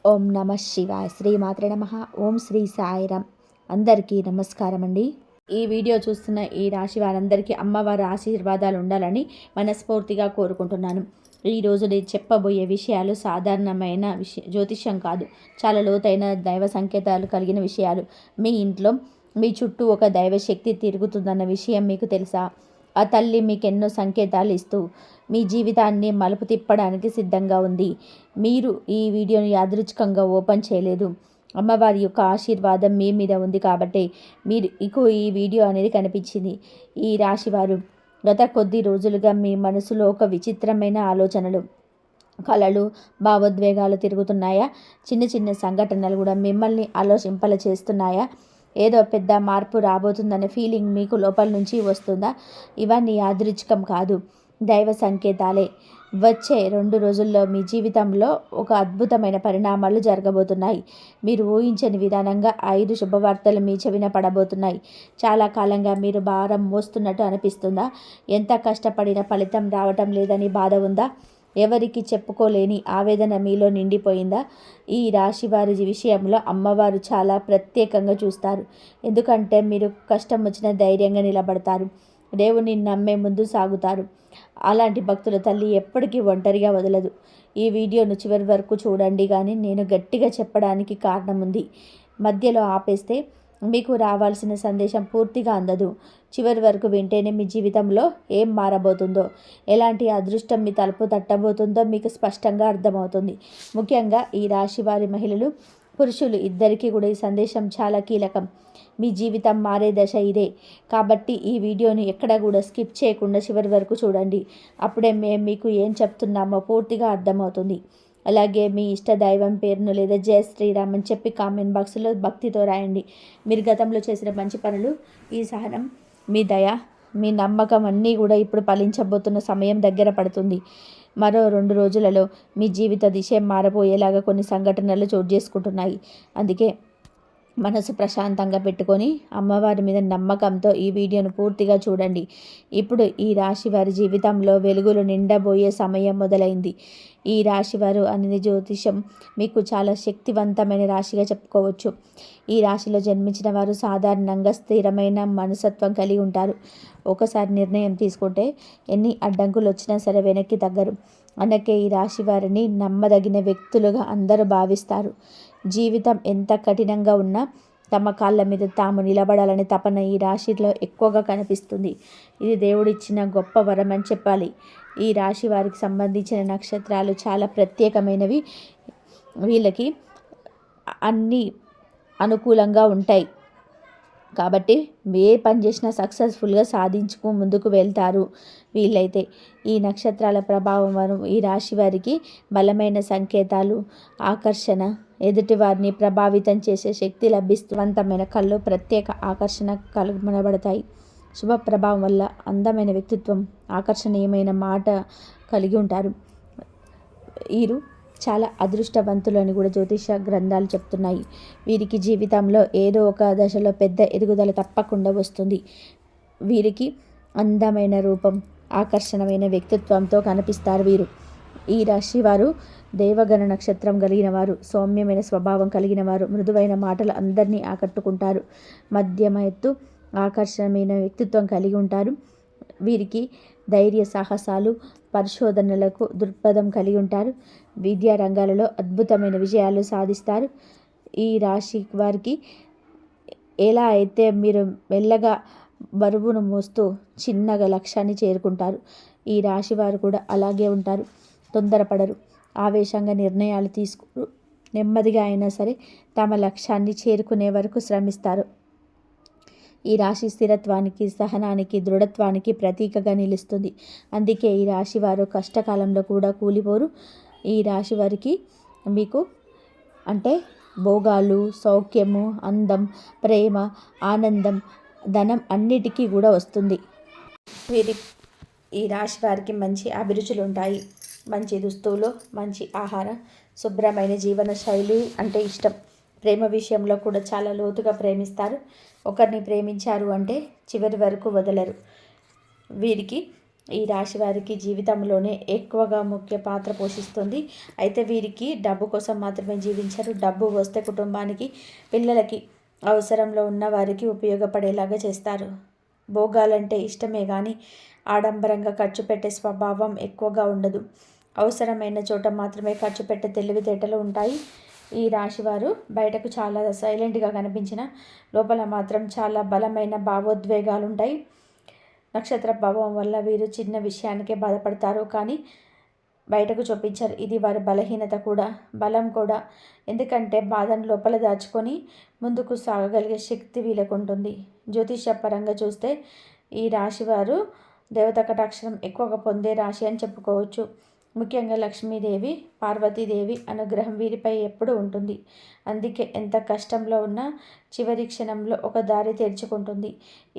ఓం నమ శివాయ. శ్రీమాత్రే నమ. ఓం శ్రీ సాయిరామ్. అందరికీ నమస్కారం అండి. ఈ వీడియో చూస్తున్న ఈ రాశి వారందరికీ అమ్మవారి ఆశీర్వాదాలు ఉండాలని మనస్ఫూర్తిగా కోరుకుంటున్నాను. ఈరోజు నేను చెప్పబోయే విషయాలు సాధారణమైన జ్యోతిష్యం కాదు, చాలా లోతైన దైవ సంకేతాలు కలిగిన విషయాలు. మీ ఇంట్లో మీ చుట్టూ ఒక దైవశక్తి తిరుగుతుందన్న విషయం మీకు తెలుసా? ఆ తల్లి మీకు ఎన్నో సంకేతాలు ఇస్తూ మీ జీవితాన్ని మలుపు తిప్పడానికి సిద్ధంగా ఉంది. మీరు ఈ వీడియోని యాదృచ్ఛికంగా ఓపెన్ చేయలేదు. అమ్మవారి యొక్క ఆశీర్వాదం మీ మీద ఉంది కాబట్టి మీకు ఈ వీడియో అనేది కనిపించింది. ఈ రాశివారు గత కొద్ది రోజులుగా మీ మనసులో ఒక విచిత్రమైన ఆలోచనలు, కలలు, భావోద్వేగాలు తిరుగుతున్నాయా? చిన్న చిన్న సంఘటనలు కూడా మిమ్మల్ని ఆలోచింపల చేస్తున్నాయా? ఏదో పెద్ద మార్పు రాబోతుందనే ఫీలింగ్ మీకు లోపల నుంచి వస్తుందా? ఇవన్నీ యాదృచ్ఛికం కాదు, దైవ సంకేతాలే. వచ్చే 2 రోజుల్లో మీ జీవితంలో ఒక అద్భుతమైన పరిణామాలు జరగబోతున్నాయి. మీరు ఊహించని విధానంగా 5 శుభవార్తలు మీ చెవిన పడబోతున్నాయి. చాలా కాలంగా మీరు భారం మోస్తున్నట్టు అనిపిస్తుందా? ఎంత కష్టపడిన ఫలితం రావటం లేదని బాధ ఉందా? ఎవరికి చెప్పుకోలేని ఆవేదన మీలో నిండిపోయిందా? ఈ రాశి వారి విషయంలో అమ్మవారు చాలా ప్రత్యేకంగా చూస్తారు. ఎందుకంటే మీరు కష్టం వచ్చిన ధైర్యంగా నిలబడతారు, దేవుని నమ్మే ముందు సాగుతారు. అలాంటి భక్తుల తల్లి ఎప్పటికీ ఒంటరిగా వదలదు. ఈ వీడియోను చివరి వరకు చూడండి, కానీ నేను గట్టిగా చెప్పడానికి కారణం ఉంది. మధ్యలో ఆపేస్తే మీకు రావాల్సిన సందేశం పూర్తిగా అందదు. చివరి వరకు వింటేనే మీ జీవితంలో ఏం మారబోతుందో, ఎలాంటి అదృష్టం మీ తలుపు తట్టబోతుందో మీకు స్పష్టంగా అర్థమవుతుంది. ముఖ్యంగా ఈ రాశి వారి మహిళలు, పురుషులు ఇద్దరికీ కూడా ఈ సందేశం చాలా కీలకం. మీ జీవితం మారే దశ ఇదే కాబట్టి ఈ వీడియోని ఎక్కడ కూడా స్కిప్ చేయకుండా చివరి వరకు చూడండి. అప్పుడే మేము మీకు ఏం చెప్తున్నామో పూర్తిగా అర్థమవుతుంది. అలాగే మీ ఇష్ట దైవం పేరును లేదా జయ శ్రీరామ్ అని చెప్పి కామెంట్ బాక్స్లో భక్తితో రాయండి. మీరు గతంలో చేసిన మంచి పనులు, ఈ సహనం, మీ దయ, మీ నమ్మకం అన్నీ కూడా ఇప్పుడు ఫలించబోతున్న సమయం దగ్గర పడుతుంది. మరో 2 రోజులలో మీ జీవిత దిశ మారబోయేలాగా కొన్ని సంఘటనలు చోటు చేసుకుంటున్నాయి. అందుకే మనసు ప్రశాంతంగా పెట్టుకొని అమ్మవారి మీద నమ్మకంతో ఈ వీడియోను పూర్తిగా చూడండి. ఇప్పుడు ఈ రాశి వారి జీవితంలో వెలుగులు నిండబోయే సమయం మొదలైంది. ఈ రాశివారు అనేది జ్యోతిషం మీకు చాలా శక్తివంతమైన రాశిగా చెప్పుకోవచ్చు. ఈ రాశిలో జన్మించిన వారు సాధారణంగా స్థిరమైన మనస్తత్వం కలిగి ఉంటారు. ఒకసారి నిర్ణయం తీసుకుంటే ఎన్ని అడ్డంకులు వచ్చినా సరే వెనక్కి తగ్గరు. అందుకే ఈ రాశి వారిని నమ్మదగిన వ్యక్తులుగా అందరూ భావిస్తారు. జీవితం ఎంత కఠినంగా ఉన్నా తమ కాళ్ళ మీద తాము నిలబడాలనే తపన ఈ రాశిలో ఎక్కువగా కనిపిస్తుంది. ఇది దేవుడిచ్చిన గొప్ప వరం అని చెప్పాలి. ఈ రాశి వారికి సంబంధించిన నక్షత్రాలు చాలా ప్రత్యేకమైనవి. వీళ్ళకి అన్నీ అనుకూలంగా ఉంటాయి కాబట్టి ఏ పని చేసినా సక్సెస్ఫుల్గా సాధించుకు ముందుకు వెళ్తారు. వీళ్ళైతే ఈ నక్షత్రాల ప్రభావం ఈ రాశి వారికి బలమైన సంకేతాలు, ఆకర్షణ, ఎదుటివారిని ప్రభావితం చేసే శక్తి లభిస్తవంతమైన కళ్ళు, ప్రత్యేక ఆకర్షణ కనుగొనబడతాయి. శుభ ప్రభావం వల్ల అందమైన వ్యక్తిత్వం, ఆకర్షణీయమైన మాట కలిగి ఉంటారు. వీరు చాలా అదృష్టవంతులు అని కూడా జ్యోతిష గ్రంథాలు చెప్తున్నాయి. వీరికి జీవితంలో ఏదో ఒక దశలో పెద్ద ఎదుగుదల తప్పకుండా వస్తుంది. వీరికి అందమైన రూపం, ఆకర్షణమైన వ్యక్తిత్వంతో కనిపిస్తారు. వీరు ఈ రాశి వారు దేవగణ నక్షత్రం కలిగిన వారు, సౌమ్యమైన స్వభావం కలిగిన వారు, మృదువైన మాటలు అందరినీ ఆకట్టుకుంటారు. మధ్యమ ఎత్తు, ఆకర్షణమైన వ్యక్తిత్వం కలిగి ఉంటారు. వీరికి ధైర్య సాహసాలు, పరిశోధనలకు దృక్పథం కలిగి ఉంటారు. విద్యా రంగాలలో అద్భుతమైన విజయాలు సాధిస్తారు. ఈ రాశి వారికి ఎలా అయితే మీరు మెల్లగా బరువును మోస్తూ చిన్నగా లక్ష్యాన్ని చేరుకుంటారు, ఈ రాశి వారు కూడా అలాగే ఉంటారు. తొందరపడరు, ఆవేశంగా నిర్ణయాలు తీసుకోరు. నెమ్మదిగా అయినా సరే తమ లక్ష్యాన్ని చేరుకునే వరకు శ్రమిస్తారు. ఈ రాశి స్థిరత్వానికి, సహనానికి, దృఢత్వానికి ప్రతీకగా నిలుస్తుంది. అందుకే ఈ రాశి వారు కష్టకాలంలో కూడా కూలిపోరు. ఈ రాశి వారికి మీకు అంటే భోగాలు, సౌఖ్యము, అందం, ప్రేమ, ఆనందం, ధనం అన్నిటికీ కూడా వస్తుంది. ఈ రాశి వారికి మంచి అభిరుచులు ఉంటాయి. మంచి దుస్తులు, మంచి ఆహారం, శుభ్రమైన జీవన శైలి అంటే ఇష్టం. ప్రేమ విషయంలో కూడా చాలా లోతుగా ప్రేమిస్తారు. ఒకరిని ప్రేమించారు అంటే చివరి వరకు వదలరు. వీరికి ఈ రాశి వారికి జీవితంలోనే ఎక్కువగా ముఖ్య పాత్ర పోషిస్తుంది. అయితే వీరికి డబ్బు కోసం మాత్రమే జీవించరు. డబ్బు వస్తే కుటుంబానికి, పిల్లలకి, అవసరంలో ఉన్న వారికి ఉపయోగపడేలాగా చేస్తారు. భోగాలంటే ఇష్టమే కానీ ఆడంబరంగా ఖర్చు పెట్టే స్వభావం ఎక్కువగా ఉండదు. అవసరమైన చోట మాత్రమే ఖర్చు పెట్టే తెలివితేటలు ఉంటాయి. ఈ రాశివారు బయటకు చాలా సైలెంట్గా కనిపించిన లోపల మాత్రం చాలా బలమైన భావోద్వేగాలు ఉంటాయి. నక్షత్ర ప్రభావం వల్ల వీరు చిన్న విషయానికే బాధపడతారు, కానీ బయటకు చూపించారు. ఇది వారి బలహీనత కూడా, బలం కూడా. ఎందుకంటే బాధను లోపల దాచుకొని ముందుకు సాగగలిగే శక్తి వీళ్ళకు ఉంటుంది. జ్యోతిష పరంగా చూస్తే ఈ రాశివారు దేవత కటాక్షరం ఎక్కువగా పొందే రాశి అని చెప్పుకోవచ్చు. ముఖ్యంగా లక్ష్మీదేవి, పార్వతీదేవి అనుగ్రహం వీరిపై ఎప్పుడూ ఉంటుంది. అందుకే ఎంత కష్టంలో ఉన్నా చివరి క్షణంలో ఒక దారి తెరుచుకుంటుంది.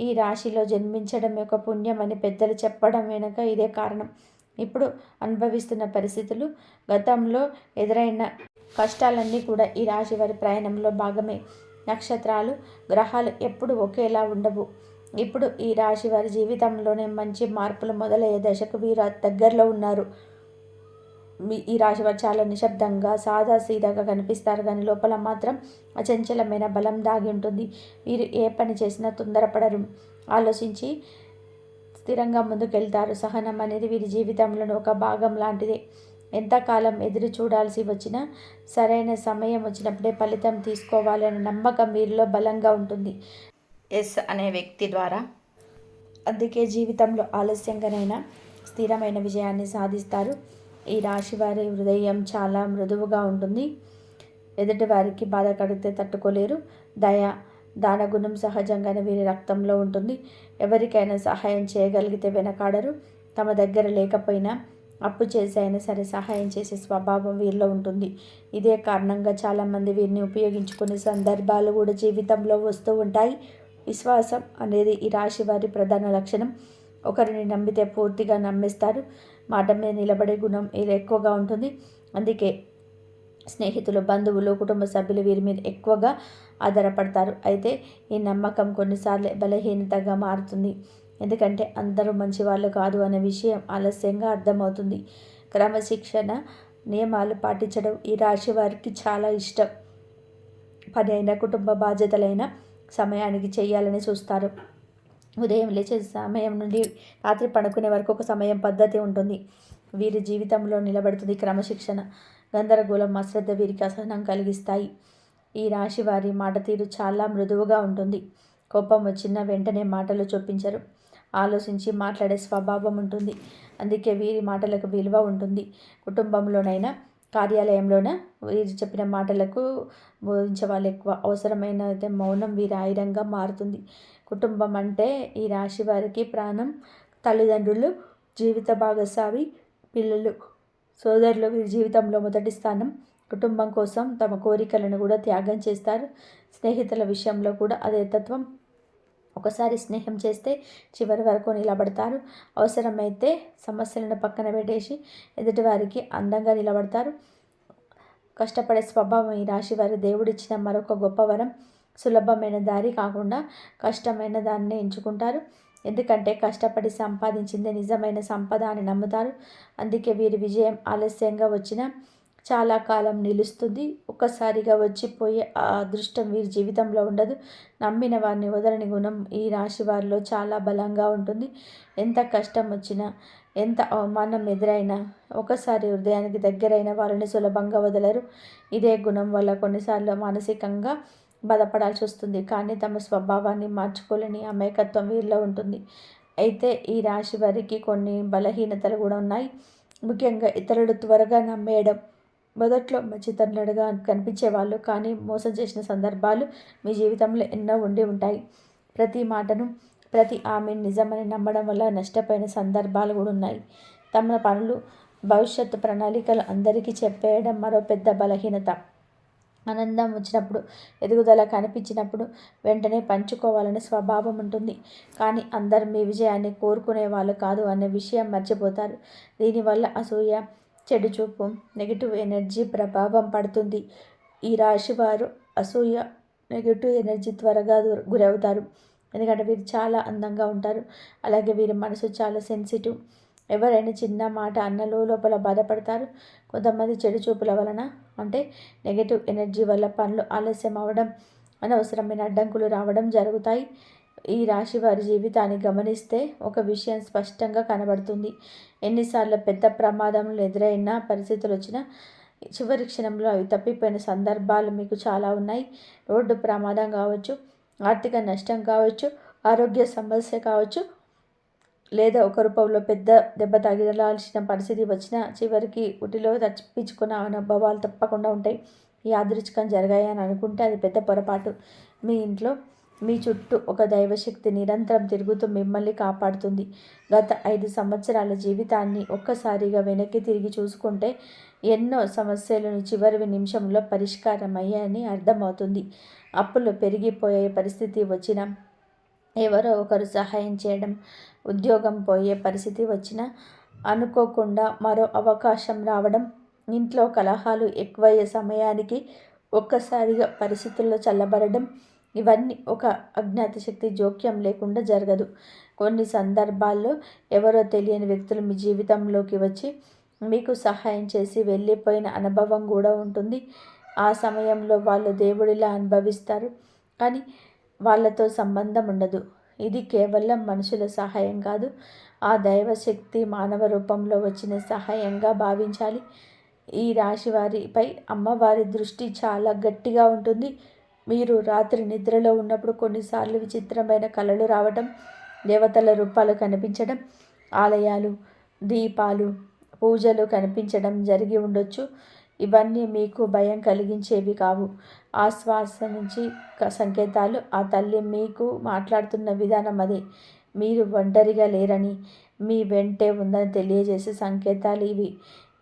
ఈ రాశిలో జన్మించడం ఒక పుణ్యం అని పెద్దలు చెప్పడం వెనుక ఇదే కారణం. ఇప్పుడు అనుభవిస్తున్న పరిస్థితులు, గతంలో ఎదురైన కష్టాలన్నీ కూడా ఈ రాశి వారి ప్రయాణంలో భాగమే. నక్షత్రాలు, గ్రహాలు ఎప్పుడు ఒకేలా ఉండవు. ఇప్పుడు ఈ రాశి వారి జీవితంలోనే మంచి మార్పులు మొదలయ్యే దశకు వీరు దగ్గరలో ఉన్నారు. ఈ రాశి వారు చాలా నిశ్శబ్దంగా, సాదాసీదాగా కనిపిస్తారు, కానీ లోపల మాత్రం అచంచలమైన బలం దాగి ఉంటుంది. వీరు ఏ పని చేసినా తొందరపడరు, ఆలోచించి స్థిరంగా ముందుకెళ్తారు. సహనం అనేది వీరి జీవితంలో ఒక భాగం లాంటిదే. ఎంతకాలం ఎదురు చూడాల్సి వచ్చినా సరైన సమయం వచ్చినప్పుడే ఫలితం తీసుకోవాలనే నమ్మకం వీరిలో బలంగా ఉంటుంది. ఎస్ అనే వ్యక్తి ద్వారా. అందుకే జీవితంలో ఆలస్యంగానైనా స్థిరమైన విజయాన్ని సాధిస్తారు. ఈ రాశి వారి హృదయం చాలా మృదువుగా ఉంటుంది. ఎదుటి వారికి బాధ కలిగితే తట్టుకోలేరు. దయ, దానగుణం సహజంగానే వీరి రక్తంలో ఉంటుంది. ఎవరికైనా సహాయం చేయగలిగితే వెనకాడరు. తమ దగ్గర లేకపోయినా అప్పు చేసి అయినా సరే సహాయం చేసే స్వభావం వీరిలో ఉంటుంది. ఇదే కారణంగా చాలామంది వీరిని ఉపయోగించుకునే సందర్భాలు కూడా జీవితంలో వస్తూ ఉంటాయి. విశ్వాసం అనేది ఈ రాశి వారి ప్రధాన లక్షణం. ఒకరిని నమ్మితే పూర్తిగా నమ్మేస్తారు. మాట మీద నిలబడే గుణం ఇది ఎక్కువగా ఉంటుంది. అందుకే స్నేహితులు, బంధువులు, కుటుంబ సభ్యులు వీరి మీద ఎక్కువగా ఆధారపడతారు. అయితే ఈ నమ్మకం కొన్నిసార్లు బలహీనతగా మారుతుంది. ఎందుకంటే అందరూ మంచివాళ్ళు కాదు అనే విషయం ఆలస్యంగా అర్థమవుతుంది. క్రమశిక్షణ, నియమాలు పాటించడం ఈ రాశి వారికి చాలా ఇష్టం. పని అయినా, కుటుంబ బాధ్యతలైన సమయానికి చేయాలని చూస్తారు. ఉదయం లేచే సమయం నుండి రాత్రి పడుకునే వరకు ఒక సమయం పద్ధతి ఉంటుంది. వీరి జీవితంలో నిలబడుతుంది క్రమశిక్షణ. గందరగోళం, అశ్రద్ధ వీరికి అసహనం కలిగిస్తాయి. ఈ రాశి వారి మాట తీరు చాలా మృదువుగా ఉంటుంది. కోపం వచ్చిన వెంటనే మాటలు చొప్పించరు. ఆలోచించి మాట్లాడే స్వభావం ఉంటుంది. అందుకే వీరి మాటలకు విలువ ఉంటుంది. కుటుంబంలోనైనా, కార్యాలయంలోన వీరు చెప్పిన మాటలకు బోధించే వాళ్ళు ఎక్కువ. అవసరమైన అయితే మౌనం వీరి ఆయుధంగా మారుతుంది. కుటుంబం అంటే ఈ రాశి వారికి ప్రాణం. తల్లిదండ్రులు, జీవిత భాగస్వామి, పిల్లలు, సోదరులు వీరి జీవితంలో మొదటి స్థానం. కుటుంబం కోసం తమ కోరికలను కూడా త్యాగం చేస్తారు. స్నేహితుల విషయంలో కూడా అదే తత్వం. ఒకసారి స్నేహం చేస్తే చివరి వరకు నిలబడతారు. అవసరమైతే సమస్యలను పక్కన పెట్టేసి ఎదుటివారికి అందంగా నిలబడతారు. కష్టపడే స్వభావం ఈ రాశి వారి దేవుడిచ్చిన మరొక గొప్ప వరం. సులభమైన దారి కాకుండా కష్టమైన దాన్ని ఎంచుకుంటారు. ఎందుకంటే కష్టపడి సంపాదించిందే నిజమైన సంపద అని నమ్ముతారు. అందుకే వీరి విజయం ఆలస్యంగా వచ్చినా చాలా కాలం నిలుస్తుంది. ఒక్కసారిగా వచ్చిపోయే ఆ అదృష్టం వీరి జీవితంలో ఉండదు. నమ్మిన వారిని వదలని గుణం ఈ రాశి వారిలో చాలా బలంగా ఉంటుంది. ఎంత కష్టం వచ్చినా, ఎంత అవమానం ఎదురైనా ఒకసారి హృదయానికి దగ్గరైన వారిని సులభంగా వదలరు. ఇదే గుణం వల్ల కొన్నిసార్లు మానసికంగా బాధపడాల్సి వస్తుంది, కానీ తమ స్వభావాన్ని మార్చుకోలేని అమాయకత్వం వీరిలో ఉంటుంది. అయితే ఈ రాశి వారికి కొన్ని బలహీనతలు కూడా ఉన్నాయి. ముఖ్యంగా ఇతరులు త్వరగా నమ్మేయడం. మొదట్లో మంచితనులుగా కనిపించేవాళ్ళు, కానీ మోసం చేసిన సందర్భాలు మీ జీవితంలో ఎన్నో ఉండి ఉంటాయి. ప్రతి మాటను, ప్రతి ఆమెను నిజమని నమ్మడం వల్ల నష్టపోయిన సందర్భాలు కూడా ఉన్నాయి. తమ పనులు, భవిష్యత్తు ప్రణాళికలు అందరికీ చెప్పేయడం మరో పెద్ద బలహీనత. ఆనందం వచ్చినప్పుడు, ఎదుగుదల కనిపించినప్పుడు వెంటనే పంచుకోవాలనే స్వభావం ఉంటుంది. కానీ అందరు మీ విజయాన్ని కోరుకునే వాళ్ళు కాదు అనే విషయం మర్చిపోతారు. దీనివల్ల అసూయ, చెడు చూపు, నెగిటివ్ ఎనర్జీ ప్రభావం పడుతుంది. ఈ రాశి వారు అసూయ, నెగిటివ్ ఎనర్జీ త్వరగా గురవుతారు. ఎందుకంటే వీరు చాలా అందంగా ఉంటారు. అలాగే వీరి మనసు చాలా సెన్సిటివ్. ఎవరైనా చిన్న మాట అన్నలో లోపల బాధపడతారు. కొంతమంది చెడు చూపుల వలన అంటే నెగటివ్ ఎనర్జీ వల్ల పనులు ఆలస్యం అవ్వడం, అనవసరమైన అడ్డంకులు రావడం జరుగుతాయి. ఈ రాశి వారి జీవితాన్ని గమనిస్తే ఒక విషయం స్పష్టంగా కనబడుతుంది. ఎన్నిసార్లు పెద్ద ప్రమాదములు ఎదురైన పరిస్థితులు వచ్చినా చివరి క్షణంలో అవి తప్పిపోయిన సందర్భాలు మీకు చాలా ఉన్నాయి. రోడ్డు ప్రమాదం కావచ్చు, ఆర్థిక నష్టం కావచ్చు, ఆరోగ్య సమస్య కావచ్చు, లేదా ఒక రూపంలో పెద్ద దెబ్బ తగిలాల్సిన పరిస్థితి వచ్చినా చివరికి ఉటిలో తప్పించుకున్న అనుభవాలు తప్పకుండా ఉంటాయి. ఈ యాదృచ్ఛికం జరిగాయని అనుకుంటే అది పెద్ద పొరపాటు. మీ ఇంట్లో మీ చుట్టూ ఒక దైవశక్తి నిరంతరం తిరుగుతూ మిమ్మల్ని కాపాడుతుంది. గత 5 సంవత్సరాల జీవితాన్ని ఒక్కసారిగా వెనక్కి తిరిగి చూసుకుంటే ఎన్నో సమస్యలను చివరి నిమిషంలో పరిష్కారమయ్యాయని అర్థమవుతుంది. అప్పులు పెరిగిపోయే పరిస్థితి వచ్చినా ఎవరో ఒకరు సహాయం చేయడం, ఉద్యోగం పోయే పరిస్థితి వచ్చినా అనుకోకుండా మరో అవకాశం రావడం, ఇంట్లో కలహాలు ఎక్కువయ్యే సమయానికి ఒక్కసారిగా పరిస్థితుల్లో చల్లబడడం, ఇవన్నీ ఒక అజ్ఞాత శక్తి జోక్యం లేకుండా జరగదు. కొన్ని సందర్భాల్లో ఎవరో తెలియని వ్యక్తులు మీ జీవితంలోకి వచ్చి మీకు సహాయం చేసి వెళ్ళిపోయిన అనుభవం కూడా ఉంటుంది. ఆ సమయంలో వాళ్ళు దేవుడిలా అనుభవిస్తారు, కానీ వాళ్ళతో సంబంధం ఉండదు. ఇది కేవలం మనుషుల సహాయం కాదు, ఆ దైవశక్తి మానవ రూపంలో వచ్చిన సహాయంగా భావించాలి. ఈ రాశి వారిపై అమ్మవారి దృష్టి చాలా గట్టిగా ఉంటుంది. మీరు రాత్రి నిద్రలో ఉన్నప్పుడు కొన్నిసార్లు విచిత్రమైన కలలు రావటం, దేవతల రూపాలు కనిపించడం, ఆలయాలు, దీపాలు, పూజలు కనిపించడం జరిగి ఉండొచ్చు. ఇవన్నీ మీకు భయం కలిగించేవి కావు. ఆశ్వాస నుంచి సంకేతాలు. ఆ తల్లి మీకు మాట్లాడుతున్న విధానం అదే. మీరు ఒంటరిగా లేరని, మీ వెంటే ఉందని తెలియజేసే సంకేతాలు ఇవి.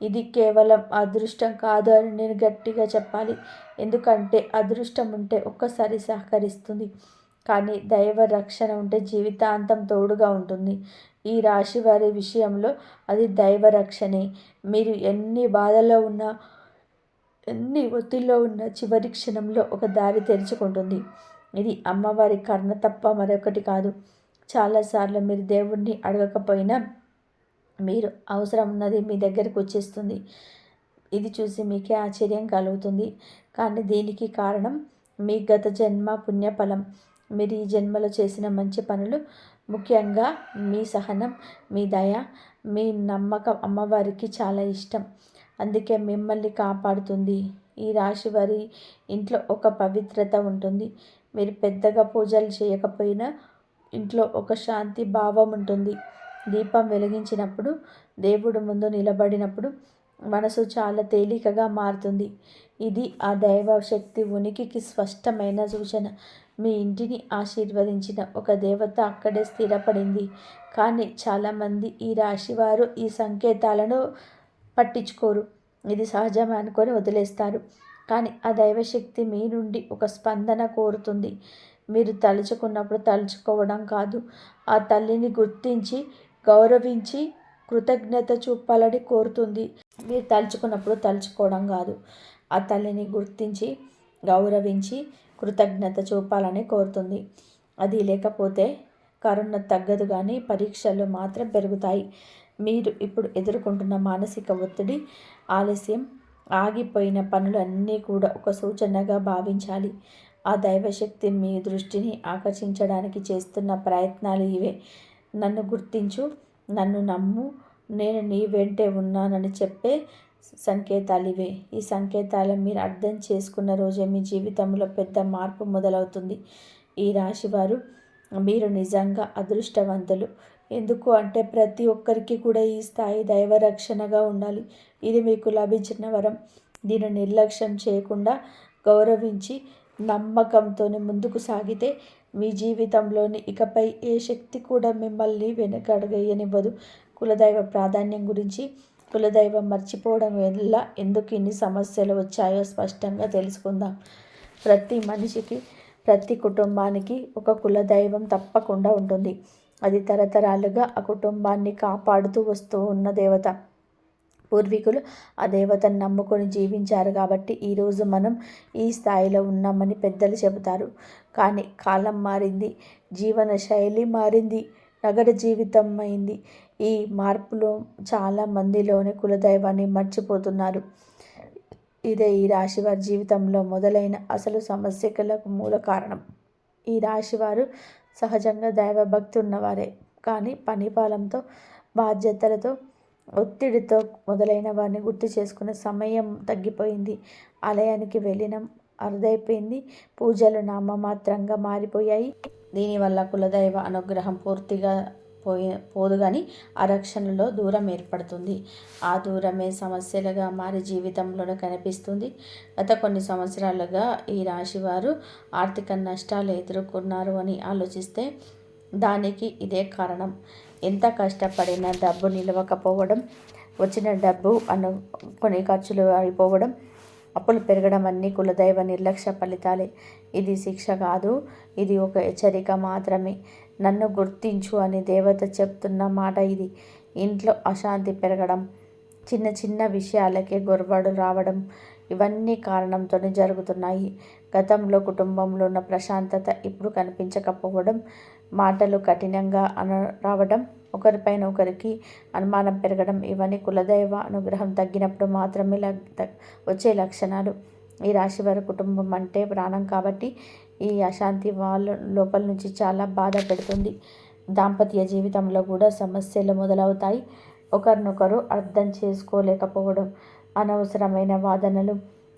ఇది కేవలం అదృష్టం కాదు అని నేను గట్టిగా చెప్పాలి. ఎందుకంటే అదృష్టం ఉంటే ఒక్కసారి సహకరిస్తుంది, కానీ దైవ రక్షణ ఉంటే జీవితాంతం తోడుగా ఉంటుంది. ఈ రాశి వారి విషయంలో అది దైవ రక్షణే. మీరు ఎన్ని బాధల్లో ఉన్నా, ఎన్ని ఒత్తిడిలో ఉన్న చివరి క్షణంలో ఒక దారి తెరుచుకుంటుంది. ఇది అమ్మవారి కరుణ తప్ప మరొకటి కాదు. చాలాసార్లు మీరు దేవుణ్ణి అడగకపోయినా మీరు అవసరం ఉన్నది మీ దగ్గరకు వచ్చేస్తుంది. ఇది చూసి మీకే ఆశ్చర్యం కలుగుతుంది, కానీ దీనికి కారణం మీ గత జన్మ పుణ్యఫలం. మీరు ఈ జన్మలో చేసిన మంచి పనులు, ముఖ్యంగా మీ సహనం, మీ దయ, మీ నమ్మకం అమ్మవారికి చాలా ఇష్టం. అందుకే మిమ్మల్ని కాపాడుతుంది. ఈ రాశి వారి ఇంట్లో ఒక పవిత్రత ఉంటుంది. మీరు పెద్దగా పూజలు చేయకపోయినా ఇంట్లో ఒక శాంతి భావం ఉంటుంది. దీపం వెలిగించినప్పుడు, దేవుడు ముందు నిలబడినప్పుడు మనసు చాలా తేలికగా మారుతుంది. ఇది ఆ దైవ శక్తి ఉనికికి స్పష్టమైన సూచన. మీ ఇంటిని ఆశీర్వదించిన ఒక దేవత అక్కడే స్థిరపడింది. కానీ చాలామంది ఈ రాశివారు ఈ సంకేతాలను పట్టించుకోరు. ఇది సహజమే అనుకొని వదిలేస్తారు. కానీ ఆ దైవశక్తి మీ నుండి ఒక స్పందన కోరుతుంది. మీరు తలుచుకున్నప్పుడు తలుచుకోవడం కాదు, ఆ తల్లిని గుర్తించి గౌరవించి కృతజ్ఞత చూపాలని కోరుతుంది. మీరు తలుచుకున్నప్పుడు తలుచుకోవడం కాదు, ఆ తల్లిని గుర్తించి గౌరవించి కృతజ్ఞత చూపాలని కోరుతుంది. అది లేకపోతే కరుణ తగ్గదు, కానీ పరీక్షలు మాత్రం పెరుగుతాయి. మీరు ఇప్పుడు ఎదుర్కొంటున్న మానసిక ఒత్తిడి, ఆలస్యం, ఆగిపోయిన పనులు అన్నీ కూడా ఒక సూచనగా భావించాలి. ఆ దైవశక్తి మీ దృష్టిని ఆకర్షించడానికి చేస్తున్న ప్రయత్నాలు ఇవే. నన్ను గుర్తించు, నన్ను నమ్ము, నేను నీ వెంటే ఉన్నానని చెప్పే సంకేతాలు ఇవే. ఈ సంకేతాలు మీరు అర్థం చేసుకున్న రోజే మీ జీవితంలో పెద్ద మార్పు మొదలవుతుంది. ఈ రాశివారు మీరు నిజంగా అదృష్టవంతులు. ఎందుకు అంటే ప్రతి ఒక్కరికి కూడా ఈ స్థాయి దైవ రక్షణగా ఉండాలి. ఇది మీకు లభించిన వరం. దీన్ని నిర్లక్ష్యం చేయకుండా గౌరవించి నమ్మకంతోనే ముందుకు సాగితే మీ జీవితంలోని ఇకపై ఏ శక్తి కూడా మిమ్మల్ని వెనకడుగేయనివ్వదు. కులదైవ ప్రాధాన్యం గురించి, కులదైవం మర్చిపోవడం వల్ల ఎందుకు ఇన్ని సమస్యలు వచ్చాయో స్పష్టంగా తెలుసుకుందాం. ప్రతి మనిషికి, ప్రతి కుటుంబానికి ఒక కులదైవం తప్పకుండా ఉంటుంది. అది తరతరాలుగా ఆ కుటుంబాన్ని కాపాడుతూ వస్తూ ఉన్న దేవత. పూర్వీకులు ఆ దేవతను నమ్ముకొని జీవించారు కాబట్టి ఈరోజు మనం ఈ స్థాయిలో ఉన్నామని పెద్దలు చెబుతారు. కానీ కాలం మారింది, జీవన శైలి మారింది, నగర జీవితం అయింది. ఈ మార్పులో చాలా మందిలోని కులదైవాన్ని మర్చిపోతున్నారు. ఇదే ఈ రాశి వారి జీవితంలో మొదలైన అసలు సమస్యలకు మూల కారణం. ఈ రాశివారు సహజంగా దైవభక్తి ఉన్నవారే, కానీ పనిపాలంతో, బాధ్యతలతో, ఒత్తిడితో మొదలైన వారిని గుర్తు చేసుకునే సమయం తగ్గిపోయింది. ఆలయానికి వెళ్ళినం అరుదైపోయింది. పూజలు నామమాత్రంగా మారిపోయాయి. దీనివల్ల కులదైవ అనుగ్రహం పూర్తిగా పోదు కానీ ఆ రక్షణలో దూరం ఏర్పడుతుంది. ఆ దూరమే సమస్యలుగా మారి జీవితంలో కనిపిస్తుంది. గత కొన్ని సంవత్సరాలుగా ఈ రాశివారు ఆర్థిక నష్టాలు ఎదుర్కొన్నారు అని ఆలోచిస్తే దానికి ఇదే కారణం. ఎంత కష్టపడినా డబ్బు నిలవకపోవడం, వచ్చిన డబ్బు కొన్ని ఖర్చులు అయిపోవడం, అప్పులు పెరగడం అన్నీ కులదైవ నిర్లక్ష్య ఫలితాలే. ఇది శిక్ష కాదు, ఇది ఒక హెచ్చరిక మాత్రమే. నన్ను గుర్తించు అని దేవత చెప్తున్న మాట ఇది. ఇంట్లో అశాంతి పెరగడం, చిన్న చిన్న విషయాలకే గొడవలు రావడం, ఇవన్నీ కారణంతోనే జరుగుతున్నాయి. గతంలో కుటుంబంలో ఉన్న ప్రశాంతత ఇప్పుడు కనిపించకపోవడం, మాటలు కఠినంగా రావడం, ఒకరిపైన ఒకరికి అనుమానం పెరగడం, ఇవన్నీ కులదైవ అనుగ్రహం తగ్గినప్పుడు మాత్రమే వచ్చే లక్షణాలు. ఈ రాశి వారి కుటుంబం అంటే ప్రాణం కాబట్టి ఈ అశాంతి వాళ్ళ లోపల నుంచి చాలా బాధ పెడుతుంది. దాంపత్య జీవితంలో కూడా సమస్యలు మొదలవుతాయి. ఒకరినొకరు అర్థం చేసుకోలేకపోవడం, అనవసరమైన వాదనలు,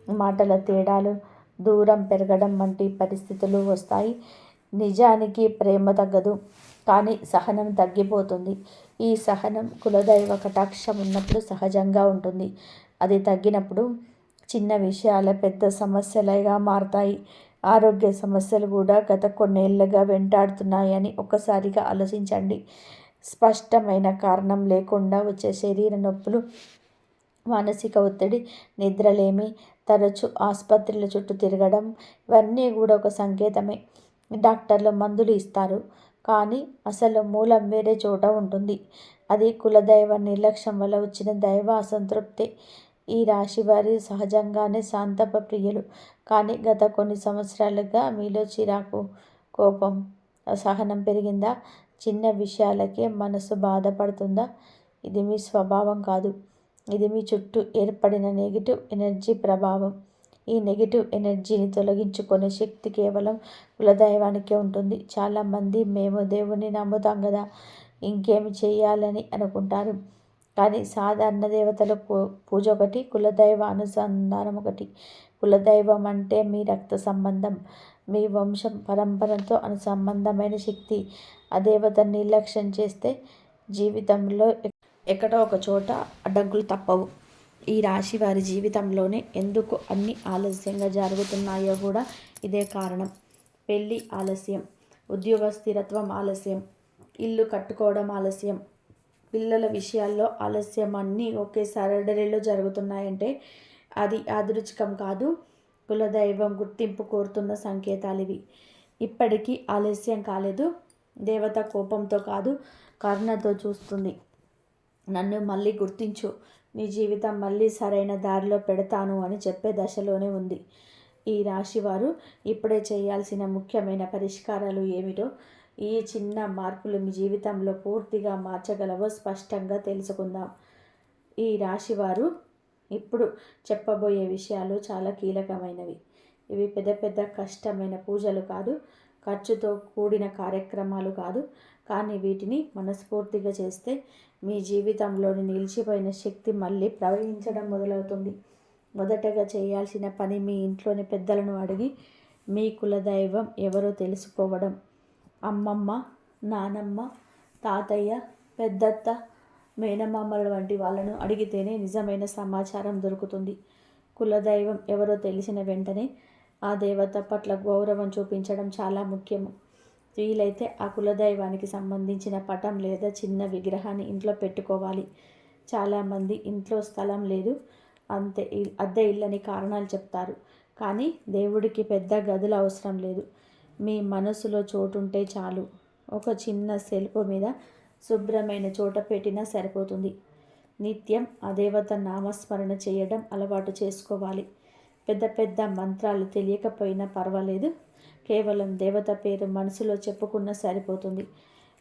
మాటల తేడాలు, దూరం పెరగడం వంటి పరిస్థితులు వస్తాయి. నిజానికి ప్రేమ తగ్గదు, కానీ సహనం తగ్గిపోతుంది. ఈ సహనం కులదైవ కటాక్షం ఉన్నప్పుడు సహజంగా ఉంటుంది. అది తగ్గినప్పుడు చిన్న విషయాల పెద్ద సమస్యలుగా మారతాయి. ఆరోగ్య సమస్యలు కూడా గత కొన్నేళ్లుగా వెంటాడుతున్నాయని ఒక్కసారిగా ఆలోచించండి. స్పష్టమైన కారణం లేకుండా వచ్చే శరీర నొప్పులు, మానసిక ఒత్తిడి, నిద్రలేమి, తరచు ఆసుపత్రుల చుట్టూ తిరగడం, ఇవన్నీ కూడా ఒక సంకేతమే. డాక్టర్లు మందులు ఇస్తారు, కానీ అసలు మూలం వేరే చోట ఉంటుంది. అది కులదైవ నిర్లక్ష్యం వల్ల వచ్చిన దైవ అసంతృప్తి. ఈ రాశి వారి సహజంగానే శాంతప ప్రియులు, కానీ గత కొన్ని సంవత్సరాలుగా మీలో చిరాకు, కోపం, అసహనం పెరిగిందా? చిన్న విషయాలకే మనసు బాధపడుతుందా? ఇది మీ స్వభావం కాదు, ఇది మీ చుట్టూ ఏర్పడిన నెగిటివ్ ఎనర్జీ ప్రభావం. ఈ నెగిటివ్ ఎనర్జీని తొలగించుకునే శక్తి కేవలం కులదైవానికే ఉంటుంది. చాలామంది మేము దేవుణ్ణి నమ్ముతాం కదా, ఇంకేమి చేయాలని అనుకుంటారు. కానీ సాధారణ దేవతల పూజ ఒకటి, కులదైవ అనుసంధానం ఒకటి. కులదైవం అంటే మీ రక్త సంబంధం, మీ వంశం పరంపరతో అనుసంబంధమైన శక్తి. ఆ దేవతను నిర్లక్ష్యం చేస్తే జీవితంలో ఎక్కడో ఒక చోట అడ్డంకులు తప్పవు. ఈ రాశి వారి జీవితంలోనే ఎందుకు అన్ని ఆలస్యంగా జరుగుతున్నాయో కూడా ఇదే కారణం. పెళ్ళి ఆలస్యం, ఉద్యోగ స్థిరత్వం ఆలస్యం, ఇల్లు కట్టుకోవడం ఆలస్యం, పిల్లల విషయాల్లో ఆలస్యం, అన్నీ ఒకేసారిలో జరుగుతున్నాయంటే అది యాదృచ్ఛికం కాదు, కులదైవం గుర్తింపు కోరుతున్న సంకేతాలు ఇవి. ఇప్పటికీ ఆలస్యం కాలేదు. దేవత కోపంతో కాదు, కరుణతో చూస్తుంది. నన్ను మళ్ళీ గుర్తించు, నీ జీవితం మళ్ళీ సరైన దారిలో పెడతాను అని చెప్పే దశలోనే ఉంది. ఈ రాశివారు ఇప్పుడే చేయాల్సిన ముఖ్యమైన పరిష్కారాలు ఏమిటో, ఈ చిన్న మార్పులు మీ జీవితంలో పూర్తిగా మార్చగలవో స్పష్టంగా తెలుసుకుందాం. ఈ రాశివారు ఇప్పుడు చెప్పబోయే విషయాలు చాలా కీలకమైనవి. ఇవి పెద్ద పెద్ద కష్టమైన పూజలు కాదు, ఖర్చుతో కూడిన కార్యక్రమాలు కాదు, కానీ వీటిని మనస్ఫూర్తిగా చేస్తే మీ జీవితంలోని నిలిచిపోయిన శక్తి మళ్ళీ ప్రవహించడం మొదలవుతుంది. మొదటగా చేయాల్సిన పని మీ ఇంట్లోని పెద్దలను అడిగి మీ కులదైవం ఎవరో తెలుసుకోవడం. అమ్మమ్మ, నానమ్మ, తాతయ్య, పెద్దత్త, మేనమామల వంటి వాళ్ళను అడిగితేనే నిజమైన సమాచారం దొరుకుతుంది. కులదైవం ఎవరో తెలిసిన వెంటనే ఆ దేవత పట్ల గౌరవం చూపించడం చాలా ముఖ్యము. వీలైతే ఆ కులదైవానికి సంబంధించిన పటం లేదా చిన్న విగ్రహాన్ని ఇంట్లో పెట్టుకోవాలి. చాలామంది ఇంట్లో స్థలం లేదు, అద్దె ఇల్లని కారణాలు చెప్తారు. కానీ దేవుడికి పెద్ద గదులు అవసరం లేదు. మీ మనసులో చోటుంటే చాలు. ఒక చిన్న సెల్ఫ్ మీద శుభ్రమైన చోట పెట్టినా సరిపోతుంది. నిత్యం ఆ దేవత నామస్మరణ చేయడం అలవాటు చేసుకోవాలి. పెద్ద పెద్ద మంత్రాలు తెలియకపోయినా పర్వాలేదు, కేవలం దేవత పేరు మనసులో చెప్పుకున్నా సరిపోతుంది.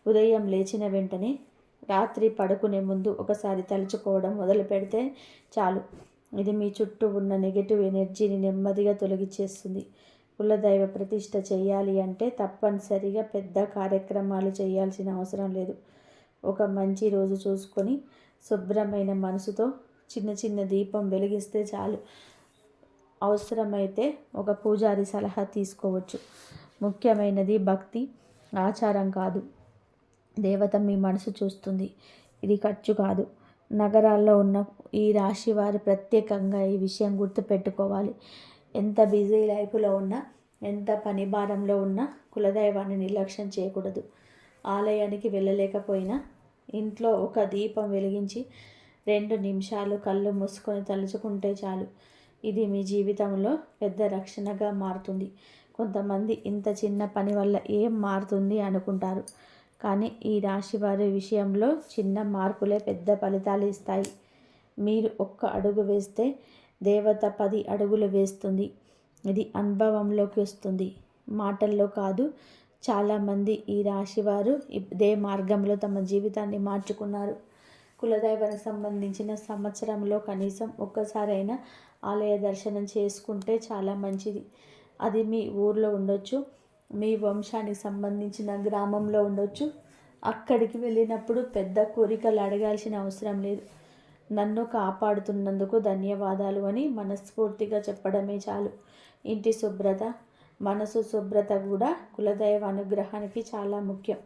ఉదయం లేచిన వెంటనే రాత్రి పడుకునే ముందు ఒకసారి తలుచుకోవడం మొదలు పెడితే చాలు, ఇది మీ చుట్టూ ఉన్న నెగిటివ్ ఎనర్జీని నెమ్మదిగా తొలగించేస్తుంది. కులదైవ ప్రతిష్ఠ చేయాలి అంటే తప్పనిసరిగా పెద్ద కార్యక్రమాలు చేయాల్సిన అవసరం లేదు. ఒక మంచి రోజు చూసుకొని శుభ్రమైన మనసుతో చిన్న చిన్న దీపం వెలిగిస్తే చాలు. అవసరమైతే ఒక పూజారి సలహా తీసుకోవచ్చు. ముఖ్యమైనది భక్తి, ఆచారం కాదు. దేవత మీ మనసు చూస్తుంది, ఇది ఖర్చు కాదు. నగరాల్లో ఉన్న ఈ రాశి వారు ప్రత్యేకంగా ఈ విషయం గుర్తుపెట్టుకోవాలి. ఎంత బిజీ లైఫ్లో ఉన్నా, ఎంత పని భారంలో ఉన్నా కులదైవాన్ని నిర్లక్ష్యం చేయకూడదు. ఆలయానికి వెళ్ళలేకపోయినా ఇంట్లో ఒక దీపం వెలిగించి 2 నిమిషాలు కళ్ళు మూసుకొని తలుచుకుంటే చాలు. ఇది మీ జీవితంలో పెద్ద రక్షణగా మారుతుంది. కొంతమంది ఇంత చిన్న పని వల్ల ఏం మారుతుంది అనుకుంటారు, కానీ ఈ రాశి వారి విషయంలో చిన్న మార్పులే పెద్ద ఫలితాలు ఇస్తాయి. మీరు ఒక్క అడుగు వేస్తే దేవత 10 అడుగులు వేస్తుంది. ఇది అనుభవంలోకి వస్తుంది, మాటల్లో కాదు. చాలామంది ఈ రాశివారు ఇదే మార్గంలో తమ జీవితాన్ని మార్చుకున్నారు. కులదైవానికి సంబంధించిన సంవత్సరంలో కనీసం ఒక్కసారైనా ఆలయ దర్శనం చేసుకుంటే చాలా మంచిది. అది మీ ఊర్లో ఉండొచ్చు, మీ వంశానికి సంబంధించిన గ్రామంలో ఉండొచ్చు. అక్కడికి వెళ్ళినప్పుడు పెద్ద కోరికలు అడగాల్సిన అవసరం లేదు. నన్ను కాపాడుతున్నందుకు ధన్యవాదాలు అని మనస్ఫూర్తిగా చెప్పడమే చాలు. ఇంటి శుభ్రత, మనసు శుభ్రత కూడా కులదైవ అనుగ్రహానికి చాలా ముఖ్యం.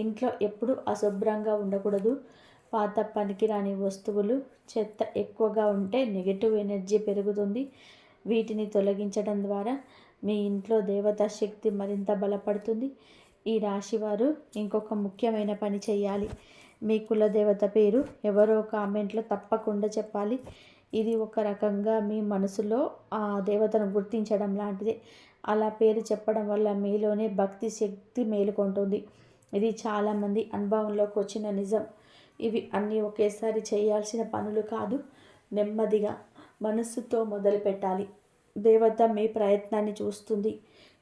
ఇంట్లో ఎప్పుడూ అశుభ్రంగా ఉండకూడదు. పాత పనికిరాని వస్తువులు, చెత్త ఎక్కువగా ఉంటే నెగిటివ్ ఎనర్జీ పెరుగుతుంది. వీటిని తొలగించడం ద్వారా మీ ఇంట్లో దేవతా శక్తి మరింత బలపడుతుంది. ఈ రాశివారు ఇంకొక ముఖ్యమైన పని చేయాలి. మీ కులదేవత పేరు ఎవరో కామెంట్లో తప్పకుండా చెప్పాలి. ఇది ఒక రకంగా మీ మనసులో ఆ దేవతను గుర్తించడం లాంటిది. అలా పేరు చెప్పడం వల్ల మీలోనే భక్తి శక్తి మేలుకొంటుంది. ఇది చాలామంది అనుభవంలోకి వచ్చిన నిజం. ఇవి అన్నీ ఒకేసారి చేయాల్సిన పనులు కాదు. నెమ్మదిగా మనస్సుతో మొదలు పెట్టాలి. దేవత మీ ప్రయత్నాన్ని చూస్తుంది.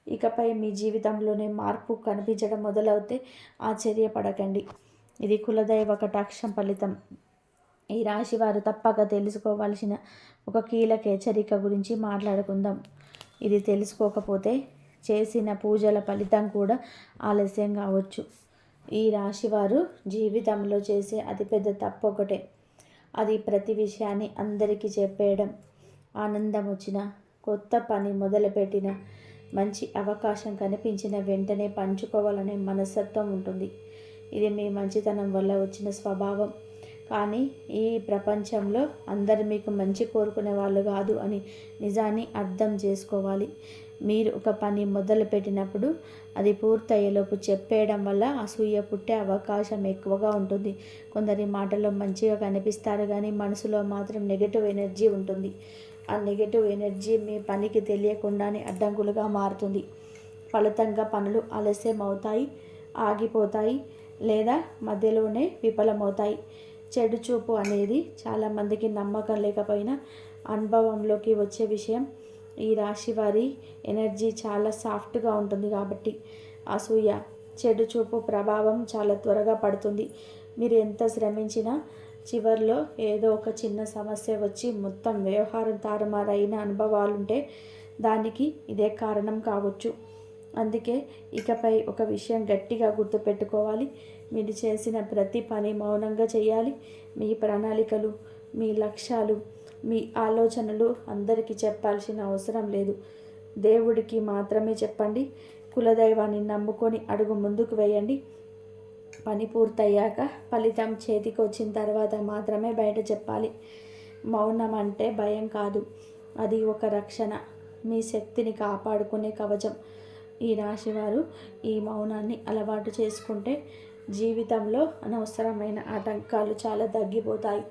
ఇకపై మీ జీవితంలోనే మార్పు కనిపించడం మొదలవుతే ఆశ్చర్యపడకండి. ఇది కులదైవ కటాక్షం ఫలితం. ఈ రాశివారు తప్పక తెలుసుకోవాల్సిన ఒక కీలక హెచ్చరిక గురించి మాట్లాడుకుందాం. ఇది తెలుసుకోకపోతే చేసిన పూజల ఫలితం కూడా ఆలస్యం కావచ్చు. ఈ రాశివారు జీవితంలో చేసే అతిపెద్ద తప్పు ఒకటే. అది ప్రతి విషయాన్ని అందరికీ చెప్పేయడం. ఆనందం వచ్చిన, కొత్త పని మొదలుపెట్టిన, మంచి అవకాశం కనిపించిన వెంటనే పంచుకోవాలనే మనస్తత్వం ఉంటుంది. ఇది మీ మంచితనం వల్ల వచ్చిన స్వభావం. కానీ ఈ ప్రపంచంలో అందరు మీకు మంచి కోరుకునే వాళ్ళు కాదు అని నిజాన్ని అర్థం చేసుకోవాలి. మీరు ఒక పని మొదలు పెట్టినప్పుడు అది పూర్తయ్యేలోపు చెప్పేయడం వల్ల అసూయ పుట్టే అవకాశం ఎక్కువగా ఉంటుంది. కొందరి మాటల్లో మంచిగా కనిపిస్తారు, కానీ మనసులో మాత్రం నెగటివ్ ఎనర్జీ ఉంటుంది. ఆ నెగటివ్ ఎనర్జీ మీ పనికి తెలియకుండానే అడ్డంకులుగా మారుతుంది. ఫలితంగా పనులు ఆలస్యం అవుతాయి, ఆగిపోతాయి, లేదా మధ్యలోనే విఫలమవుతాయి. చెడు చూపు అనేది చాలామందికి నమ్మకం లేకపోయినా అనుభవంలోకి వచ్చే విషయం. ఈ రాశి వారి ఎనర్జీ చాలా సాఫ్ట్గా ఉంటుంది కాబట్టి అసూయ, చెడు చూపు ప్రభావం చాలా త్వరగా పడుతుంది. మీరు ఎంత శ్రమించినా చివరిలో ఏదో ఒక చిన్న సమస్య వచ్చి మొత్తం వ్యవహారం తారుమారైన అనుభవాలుంటే దానికి ఇదే కారణం కావచ్చు. అందుకే ఇకపై ఒక విషయం గట్టిగా గుర్తుపెట్టుకోవాలి. మీరు చేసిన ప్రతి పని మౌనంగా చేయాలి. మీ ప్రణాళికలు, మీ లక్ష్యాలు, మీ ఆలోచనలు అందరికీ చెప్పాల్సిన అవసరం లేదు. దేవుడికి మాత్రమే చెప్పండి. కులదైవాన్ని నమ్ముకొని అడుగు ముందుకు వేయండి. పని పూర్తయ్యాక ఫలితం చేతికి వచ్చిన తర్వాత మాత్రమే బయట చెప్పాలి. మౌనం అంటే భయం కాదు, అది ఒక రక్షణ, మీ శక్తిని కాపాడుకునే కవచం. ఈ రాశివారు ఈ మౌనాన్ని అలవాటు చేసుకుంటే జీవితంలో అనవసరమైన ఆటంకాలు చాలా తగ్గిపోతాయి.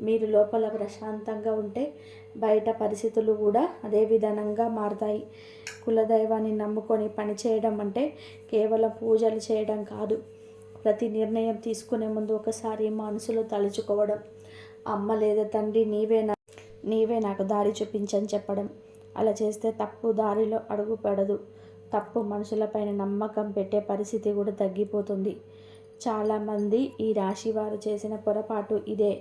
మీరు లోపల ప్రశాంతంగా ఉంటే బయట పరిస్థితులు కూడా అదే విధానంగా మారుతాయి. కులదైవాన్ని నమ్ముకొని పనిచేయడం అంటే కేవలం పూజలు చేయడం కాదు. ప్రతి నిర్ణయం తీసుకునే ముందు ఒకసారి మనసులో తలుచుకోవడం, అమ్మ లేదా తండ్రి నీవే నాకు దారి చూపించని చెప్పడం. అలా చేస్తే తప్పు దారిలో అడుగు పడదు. తప్పు మనుషులపైన నమ్మకం పెట్టే పరిస్థితి కూడా తగ్గిపోతుంది. చాలామంది ఈ రాశి వారు చేసిన పొరపాటు ఇదే.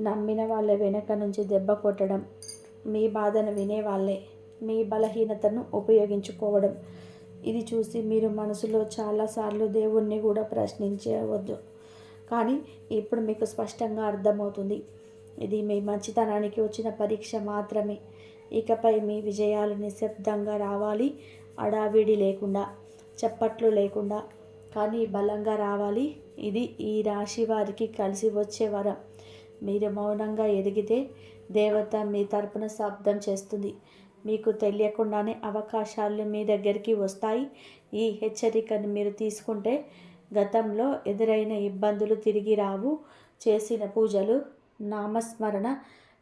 నమ్మిన వాళ్ళ వెనక నుంచి దెబ్బ కొట్టడం, మీ బాధను వినేవాళ్ళే మీ బలహీనతను ఉపయోగించుకోవడం. ఇది చూసి మీరు మనసులో చాలాసార్లు దేవుణ్ణి కూడా ప్రశ్నించవద్దు. కానీ ఇప్పుడు మీకు స్పష్టంగా అర్థమవుతుంది, ఇది మీ మంచితనానికి వచ్చిన పరీక్ష మాత్రమే. ఇకపై మీ విజయాలు నిశ్శబ్దంగా రావాలి, అడావిడి లేకుండా, చప్పట్లు లేకుండా, కానీ బలంగా రావాలి. ఇది ఈ రాశి వారికి కలిసి వచ్చే వరం. మీరు మౌనంగా ఎదిగితే దేవత మీ తరపున శబ్దం చేస్తుంది. మీకు తెలియకుండానే అవకాశాలు మీ దగ్గరికి వస్తాయి. ఈ హెచ్చరికను మీరు తీసుకుంటే గతంలో ఎదురైన ఇబ్బందులు తిరిగి రావు. చేసిన పూజలు, నామస్మరణ,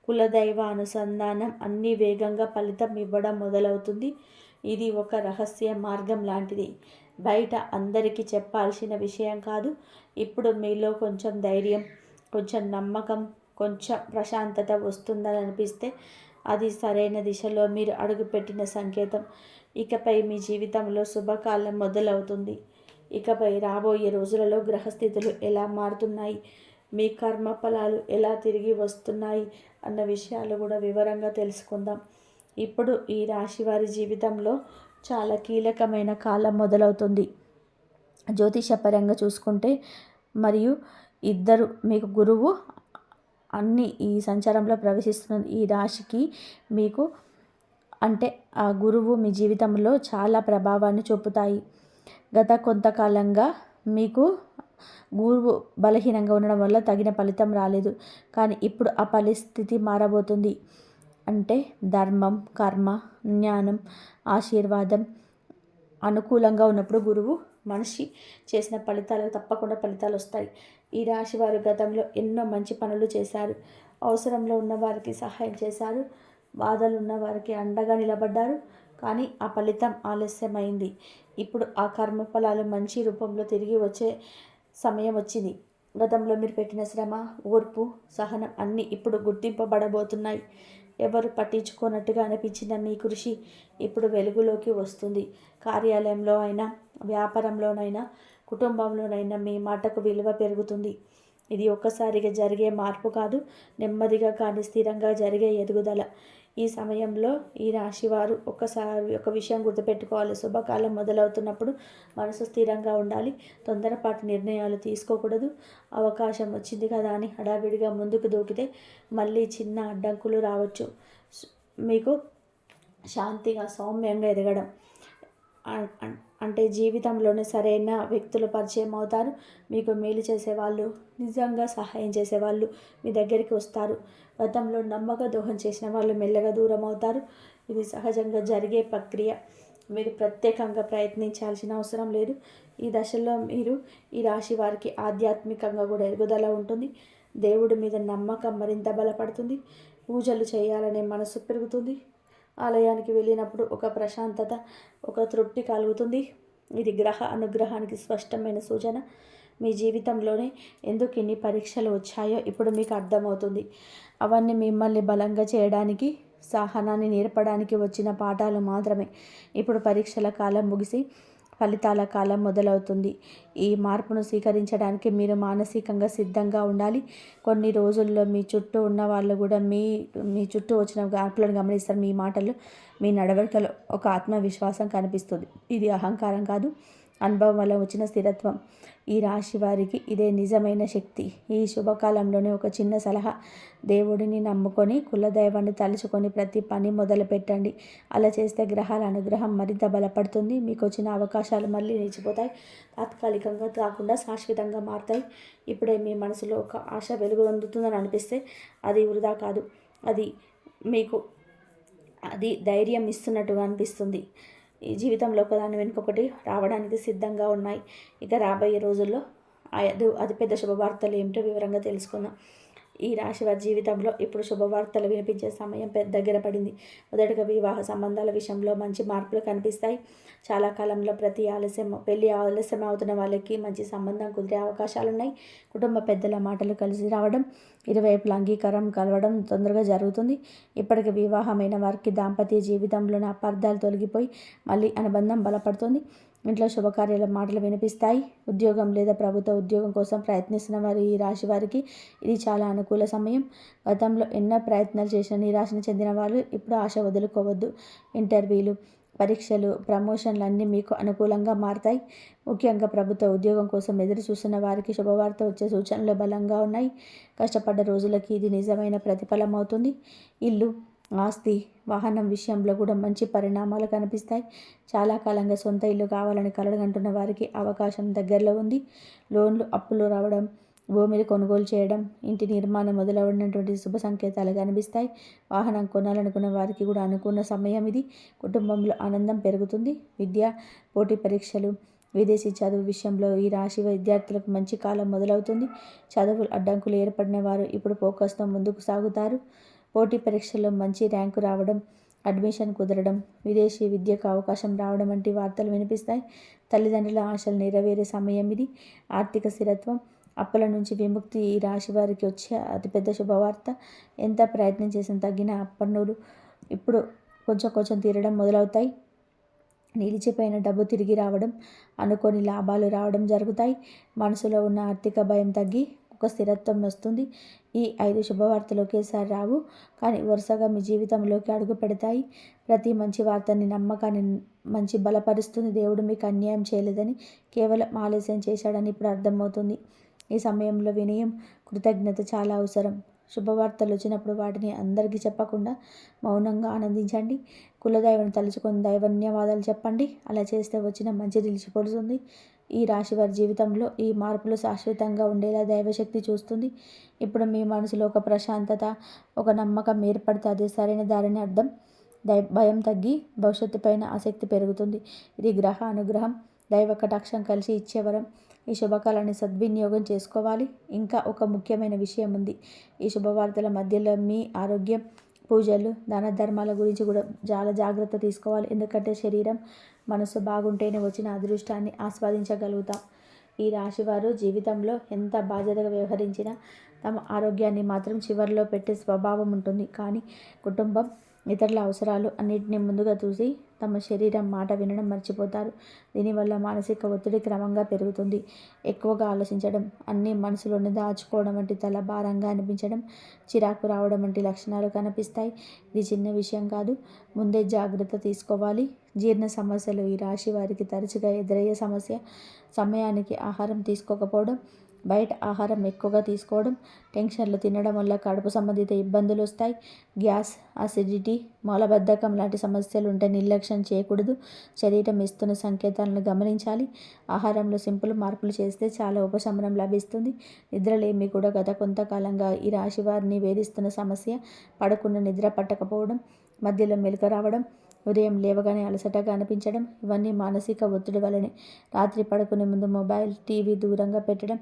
కులదైవ అనుసంధానం అన్నీ వేగంగా ఫలితం ఇవ్వడం మొదలవుతుంది. ఇది ఒక రహస్య మార్గం లాంటిది, బయట అందరికీ చెప్పాల్సిన విషయం కాదు. ఇప్పుడు మీలో కొంచెం ధైర్యం, కొంచెం నమ్మకం, కొంచెం ప్రశాంతత వస్తుందని అనిపిస్తే అది సరైన దిశలో మీరు అడుగుపెట్టిన సంకేతం. ఇకపై మీ జీవితంలో శుభకాలం మొదలవుతుంది. ఇకపై రాబోయే రోజులలో గ్రహస్థితులు ఎలా మారుతున్నాయి, మీ కర్మ ఫలాలు ఎలా తిరిగి వస్తున్నాయి అన్న విషయాలు కూడా వివరంగా తెలుసుకుందాం. ఇప్పుడు ఈ రాశి వారి జీవితంలో చాలా కీలకమైన కాలం మొదలవుతుంది. జ్యోతిషపరంగా చూసుకుంటే మరియు ఇద్దరు మీకు గురువు అన్ని ఈ సంచారంలో ప్రవేశిస్తున్న ఈ రాశికి మీకు అంటే ఆ గురువు మీ జీవితంలో చాలా ప్రభావాన్ని చూపుతాయి. గత కొంతకాలంగా మీకు గురువు బలహీనంగా ఉండడం వల్ల తగిన ఫలితం రాలేదు, కానీ ఇప్పుడు ఆ పరిస్థితి మారబోతుంది. అంటే ధర్మం, కర్మ, జ్ఞానం, ఆశీర్వాదం అనుకూలంగా ఉన్నప్పుడు గురువు మనిషి చేసిన ఫలితాలకు తప్పకుండా ఫలితాలు వస్తాయి. ఈ రాశి వారు గతంలో ఎన్నో మంచి పనులు చేశారు. అవసరంలో ఉన్న వారికి సహాయం చేశారు. బాధలు ఉన్న వారికి అండగా నిలబడ్డారు. కానీ ఆ ఫలితం ఆలస్యమైంది. ఇప్పుడు ఆ కర్మఫలాలు మంచి రూపంలో తిరిగి వచ్చే సమయం వచ్చింది. గతంలో మీరు పెట్టిన శ్రమ, ఓర్పు, సహనం అన్నీ ఇప్పుడు గుర్తింపబడబోతున్నాయి. ఎవరు పట్టించుకోనట్టుగా అనిపించిన మీ కృషి ఇప్పుడు వెలుగులోకి వస్తుంది. కార్యాలయంలో అయినా, వ్యాపారంలోనైనా, కుటుంబంలోనైనా మీ మాటకు విలువ పెరుగుతుంది. ఇది ఒక్కసారిగా జరిగే మార్పు కాదు, నెమ్మదిగా కానీ స్థిరంగా జరిగే ఎదుగుదల. ఈ సమయంలో ఈ రాశివారు ఒక విషయం గుర్తుపెట్టుకోవాలి. శుభకాలం మొదలవుతున్నప్పుడు మనసు స్థిరంగా ఉండాలి. తొందరపాటు నిర్ణయాలు తీసుకోకూడదు. అవకాశం వచ్చింది కదా అని హడావిడిగా ముందుకు దూకితే మళ్ళీ చిన్న అడ్డంకులు రావచ్చు. మీకు శాంతిగా, సౌమ్యంగా ఎదగడం అంటే జీవితంలోనే సరైన వ్యక్తులు పరిచయం అవుతారు. మీకు మేలు చేసేవాళ్ళు, నిజంగా సహాయం చేసేవాళ్ళు మీ దగ్గరికి వస్తారు. గతంలో నమ్మక ద్రోహం చేసిన వాళ్ళు మెల్లగా దూరం అవుతారు. ఇది సహజంగా జరిగే ప్రక్రియ. మీరు ప్రత్యేకంగా ప్రయత్నించాల్సిన అవసరం లేదు. ఈ దశలో మీరు ఈ రాశి వారికి ఆధ్యాత్మికంగా కూడా ఎదుగుదల ఉంటుంది. దేవుడి మీద నమ్మకం మరింత బలపడుతుంది. పూజలు చేయాలనే మనసు పెరుగుతుంది. ఆలయానికి వెళ్ళినప్పుడు ఒక ప్రశాంతత, ఒక తృప్తి కలుగుతుంది. ఇది గ్రహ అనుగ్రహానికి స్పష్టమైన సూచన. మీ జీవితంలోనే ఎందుకు ఇన్ని పరీక్షలు వచ్చాయో ఇప్పుడు మీకు అర్థమవుతుంది. అవన్నీ మిమ్మల్ని బలంగా చేయడానికి, సహనాన్ని నేర్పడానికి వచ్చిన పాఠాలు మాత్రమే. ఇప్పుడు పరీక్షల కాలం ముగిసి ఫలితాల కాలం మొదలవుతుంది. ఈ మార్పును స్వీకరించడానికి మీరు మానసికంగా సిద్ధంగా ఉండాలి. కొన్ని రోజుల్లో మీ చుట్టూ ఉన్న వాళ్ళు కూడా మీ చుట్టూ వచ్చిన మార్పులను గమనిస్తారు. మీ మాటలు, మీ నడవడికలో ఒక ఆత్మవిశ్వాసం కనిపిస్తుంది. ఇది అహంకారం కాదు, అనుభవం వల్ల వచ్చిన స్థిరత్వం. ఈ రాశి వారికి ఇదే నిజమైన శక్తి. ఈ శుభకాలంలోనే ఒక చిన్న సలహా: దేవుడిని నమ్ముకొని, కులదైవాన్ని తలుచుకొని ప్రతి పని మొదలు పెట్టండి. అలా చేస్తే గ్రహాల అనుగ్రహం మరింత బలపడుతుంది. మీకు వచ్చిన అవకాశాలు మళ్ళీ నిలిచిపోతాయి. తాత్కాలికంగా కాకుండా శాశ్వతంగా మారుతాయి. ఇప్పుడే మీ మనసులో ఒక ఆశ వెలుగొందుతుందని అనిపిస్తే అది వృధా కాదు, అది ధైర్యం ఇస్తున్నట్టుగా అనిపిస్తుంది. ఈ జీవితంలో ఒకదాని వెనుకొకటి రావడానికి సిద్ధంగా ఉన్నాయి. ఇక రాబోయే రోజుల్లో అతిపెద్ద శుభవార్తలు ఏమిటో వివరంగా తెలుసుకుందాం. ఈ రాశి వారి జీవితంలో ఇప్పుడు శుభవార్తలు వినిపించే సమయం దగ్గర పడింది. మొదటగా వివాహ సంబంధాల విషయంలో మంచి మార్పులు కనిపిస్తాయి. చాలా కాలంలో పెళ్లి ఆలస్యం అవుతున్న వాళ్ళకి మంచి సంబంధం కుదిరే అవకాశాలు ఉన్నాయి. కుటుంబ పెద్దల మాటలు కలిసి రావడం, ఇరువైపుల అంగీకారం కలవడం తొందరగా జరుగుతుంది. ఇప్పటికి వివాహమైన వారికి దాంపత్య జీవితంలోని అపార్థాలు తొలగిపోయి మళ్ళీ అనుబంధం బలపడుతుంది. ఇంట్లో శుభకార్యాల మాటలు వినిపిస్తాయి. ఉద్యోగం లేదా ప్రభుత్వ ఉద్యోగం కోసం ప్రయత్నిస్తున్న వారు ఈ రాశి వారికి ఇది చాలా అనుకూల సమయం. గతంలో ఎన్నో ప్రయత్నాలు చేసిన నిరాశను చెందిన వాళ్ళు ఇప్పుడు ఆశ వదులుకోవద్దు. ఇంటర్వ్యూలు, పరీక్షలు, ప్రమోషన్లు అన్నీ మీకు అనుకూలంగా మారతాయి. ముఖ్యంగా ప్రభుత్వ ఉద్యోగం కోసం ఎదురు చూస్తున్న వారికి శుభవార్త వచ్చే సూచనలు బలంగా ఉన్నాయి. కష్టపడ్డ రోజులకి ఇది నిజమైన ప్రతిఫలం అవుతుంది. ఇల్లు, ఆస్తి, వాహనం విషయంలో కూడా మంచి పరిణామాలు కనిపిస్తాయి. చాలా కాలంగా సొంత ఇల్లు కావాలని కలలుగంటున్న వారికి అవకాశం దగ్గరలో ఉంది. లోన్లు, అప్పులు రావడం, భూమిని కొనుగోలు చేయడం, ఇంటి నిర్మాణం మొదలైనటువంటి శుభ సంకేతాలు కనిపిస్తాయి. వాహనం కొనాలనుకున్న వారికి కూడా అనుకున్న సమయం ఇది. కుటుంబంలో ఆనందం పెరుగుతుంది. విద్య, పోటీ పరీక్షలు, విదేశీ చదువు విషయంలో ఈ రాశి విద్యార్థులకు మంచి కాలం మొదలవుతుంది. చదువులు అడ్డంకులు ఏర్పడిన వారు ఇప్పుడు ఫోకస్తో ముందుకు సాగుతారు. పోటీ పరీక్షల్లో మంచి ర్యాంకు రావడం, అడ్మిషన్ కుదరడం, విదేశీ విద్యకు అవకాశం రావడం వంటి వార్తలు వినిపిస్తాయి. తల్లిదండ్రుల ఆశలు నెరవేరే సమయం ఇది. ఆర్థిక స్థిరత్వం, అప్పుల నుంచి విముక్తి ఈ రాశి వారికి వచ్చే అతిపెద్ద శుభవార్త. ఎంత ప్రయత్నం చేసిన తగ్గిన పన్నులు ఇప్పుడు కొంచెం తీరడం మొదలవుతాయి. నిలిచిపోయిన డబ్బు తిరిగి రావడం, అనుకోని లాభాలు రావడం జరుగుతాయి. మనసులో ఉన్న ఆర్థిక భయం తగ్గి ఒక స్థిరత్వం వస్తుంది. ఈ 5 శుభవార్తలు ఒకేసారి రావు, కానీ వరుసగా మీ జీవితంలోకి అడుగు పెడతాయి. ప్రతి మంచి వార్తని నమ్మకాన్ని మంచి బలపరుస్తుంది. దేవుడు మీకు అన్యాయం చేయలేదని, కేవలం ఆలస్యం చేశాడని ఇప్పుడు అర్థమవుతుంది. ఈ సమయంలో వినయం, కృతజ్ఞత చాలా అవసరం. శుభవార్తలు వచ్చినప్పుడు వాటిని అందరికీ చెప్పకుండా మౌనంగా ఆనందించండి. కులదైవం తలుచుకొని ధన్యవాదాలు చెప్పండి. అలా చేస్తే వచ్చిన మంచి నిలిచిపోతుంది. ఈ రాశి వారి జీవితంలో ఈ మార్పులు శాశ్వతంగా ఉండేలా దైవశక్తి చూస్తుంది. ఇప్పుడు మీ మనసులో ఒక ప్రశాంతత, ఒక నమ్మకం ఏర్పడితే అదే సరైన దారిని అర్థం. భయం తగ్గి భవిష్యత్తు పైన ఆసక్తి పెరుగుతుంది. ఇది గ్రహ అనుగ్రహం, దైవ కటాక్షం కలిసి ఇచ్చేవరం. ఈ శుభకాలాన్ని సద్వినియోగం చేసుకోవాలి. ఇంకా ఒక ముఖ్యమైన విషయం ఉంది. ఈ శుభవార్తల మధ్యలో మీ ఆరోగ్యం, పూజలు, దాన ధర్మాల గురించి కూడా చాలా జాగ్రత్త తీసుకోవాలి. ఎందుకంటే శరీరం, మనసు బాగుంటేనే వచ్చిన అదృష్టాన్ని ఆస్వాదించగలుగుతాం. ఈ రాశివారు జీవితంలో ఎంత బాధ్యతగా వ్యవహరించినా తమ ఆరోగ్యాన్ని మాత్రం చివరిలో పెట్టే స్వభావం ఉంటుంది. కానీ కుటుంబం, ఇతరుల అవసరాలు అన్నిటినీ ముందుగా చూసి తమ శరీరం మాట వినడం మర్చిపోతారు. దీనివల్ల మానసిక ఒత్తిడి క్రమంగా పెరుగుతుంది. ఎక్కువగా ఆలోచించడం, అన్నీ మనసులోనే దాచుకోవడం వంటి తల భారంగా అనిపించడం, చిరాకు రావడం వంటి లక్షణాలు కనిపిస్తాయి. ఇది చిన్న విషయం కాదు, ముందే జాగ్రత్త తీసుకోవాలి. జీర్ణ సమస్యలు ఈ రాశి వారికి తరచుగా ఎదురయ్యే సమస్య. సమయానికి ఆహారం తీసుకోకపోవడం, బయట ఆహారం ఎక్కువగా తీసుకోవడం, టెన్షన్లు తినడం వల్ల కడుపు సంబంధిత ఇబ్బందులు వస్తాయి. గ్యాస్, అసిడిటీ, మలబద్ధకం లాంటి సమస్యలు ఉంటే నిర్లక్ష్యం చేయకూడదు. శరీరం ఇస్తున్న సంకేతాలను గమనించాలి. ఆహారంలో సింపుల్ మార్పులు చేస్తే చాలా ఉపశమనం లభిస్తుంది. నిద్రలేమి కూడా గత కొంతకాలంగా ఈ రాశి వారిని వేధిస్తున్న సమస్య. పడుకున్న నిద్ర పట్టకపోవడం, మధ్యలో మెలక రావడం, ఉదయం లేవగానే అలసటగా అనిపించడం, ఇవన్నీ మానసిక ఒత్తిడి వల్లనే. రాత్రి పడుకునే ముందు మొబైల్, టీవీ దూరంగా పెట్టడం,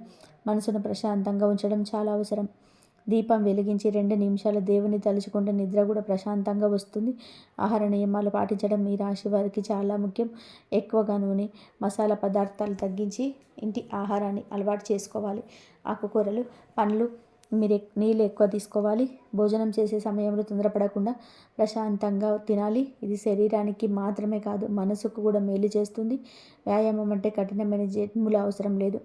మనసును ప్రశాంతంగా ఉంచడం చాలా అవసరం. దీపం వెలిగించి 2 నిమిషాలు దేవుని తలుచుకుంటే నిద్ర కూడా ప్రశాంతంగా వస్తుంది. ఆహార నియమాలు పాటించడం ఈ రాశి వారికి చాలా ముఖ్యం. ఎక్కువగా నూనె, మసాలా పదార్థాలు తగ్గించి ఇంటి ఆహారాన్ని అలవాటు చేసుకోవాలి. ఆకుకూరలు, పండ్లు, నీళ్ళు ఎక్కువ తీసుకోవాలి. భోజనం చేసే సమయంలో తొందరపడకుండా ప్రశాంతంగా తినాలి. ఇది శరీరానికి మాత్రమే కాదు, మనసుకు కూడా మేలు చేస్తుంది. వ్యాయామం అంటే కఠినమైన జిమ్ములు అవసరం లేదు.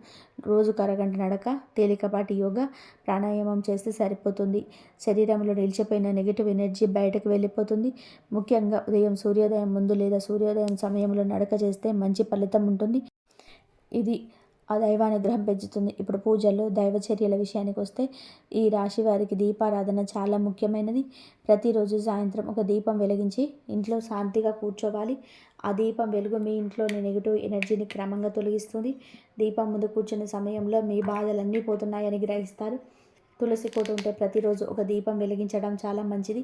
రోజుకు అరగంట నడక, తేలికపాటి యోగా, ప్రాణాయామం చేస్తే సరిపోతుంది. శరీరంలో నిలిచిపోయిన నెగిటివ్ ఎనర్జీ బయటకు వెళ్ళిపోతుంది. ముఖ్యంగా ఉదయం సూర్యోదయం ముందు లేదా సూర్యోదయం సమయంలో నడక చేస్తే మంచి ఫలితం ఉంటుంది. ఇది ఆ దైవానుగ్రహం పెంచుతుంది. ఇప్పుడు పూజలు, దైవచర్యల విషయానికి వస్తే ఈ రాశి వారికి దీపారాధన చాలా ముఖ్యమైనది. ప్రతిరోజు సాయంత్రం ఒక దీపం వెలిగించి ఇంట్లో శాంతిగా కూర్చోవాలి. ఆ దీపం వెలుగు మీ ఇంట్లోని నెగిటివ్ ఎనర్జీని క్రమంగా తొలగిస్తుంది. దీపం ముందు కూర్చున్న సమయంలో మీ బాధలన్నీ పోతున్నాయని గ్రహిస్తారు. తులసి కోట ఉంటే ప్రతిరోజు ఒక దీపం వెలిగించడం చాలా మంచిది.